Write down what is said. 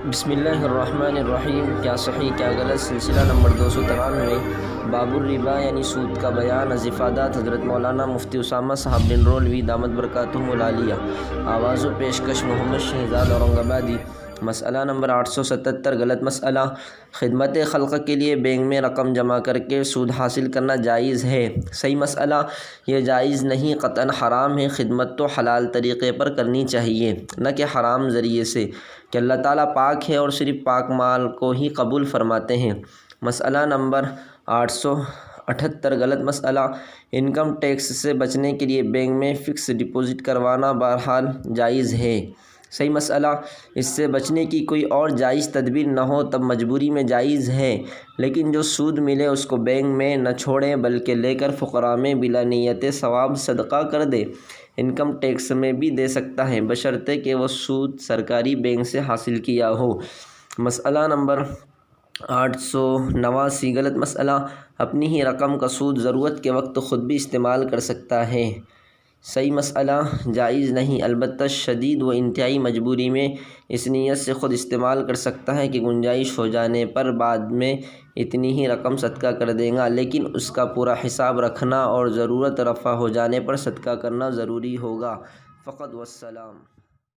بسم اللہ الرحمن الرحیم۔ کیا صحیح کیا غلط، سلسلہ نمبر 293، باب الربا یعنی سود کا بیان۔ از افادات حضرت مولانا مفتی اسامہ صاحب بن رولوی دامت برکاتہم العالیہ۔ آواز و پیشکش محمد شہزاد اورنگ آبادی۔ مسئلہ نمبر 877، غلط مسئلہ۔ خدمت خلق کے لیے بینک میں رقم جمع کر کے سود حاصل کرنا جائز ہے؟ صحیح مسئلہ، یہ جائز نہیں، قطعاً حرام ہے۔ خدمت تو حلال طریقے پر کرنی چاہیے، نہ کہ حرام ذریعے سے، کہ اللہ تعالیٰ پاک ہے اور صرف پاک مال کو ہی قبول فرماتے ہیں۔ مسئلہ نمبر 878، غلط مسئلہ۔ انکم ٹیکس سے بچنے کے لیے بینک میں فکس ڈپازٹ کروانا بہرحال جائز ہے؟ صحیح مسئلہ، اس سے بچنے کی کوئی اور جائز تدبیر نہ ہو تب مجبوری میں جائز ہے، لیکن جو سود ملے اس کو بینک میں نہ چھوڑیں بلکہ لے کر فقراء میں بلا نیت ثواب صدقہ کر دے۔ انکم ٹیکس میں بھی دے سکتا ہے بشرطے کہ وہ سود سرکاری بینک سے حاصل کیا ہو۔ مسئلہ نمبر 889، غلط مسئلہ۔ اپنی ہی رقم کا سود ضرورت کے وقت خود بھی استعمال کر سکتا ہے؟ صحیح مسئلہ، جائز نہیں، البتہ شدید و انتہائی مجبوری میں اس نیت سے خود استعمال کر سکتا ہے کہ گنجائش ہو جانے پر بعد میں اتنی ہی رقم صدقہ کر دے گا، لیکن اس کا پورا حساب رکھنا اور ضرورت رفع ہو جانے پر صدقہ کرنا ضروری ہوگا۔ فقط والسلام۔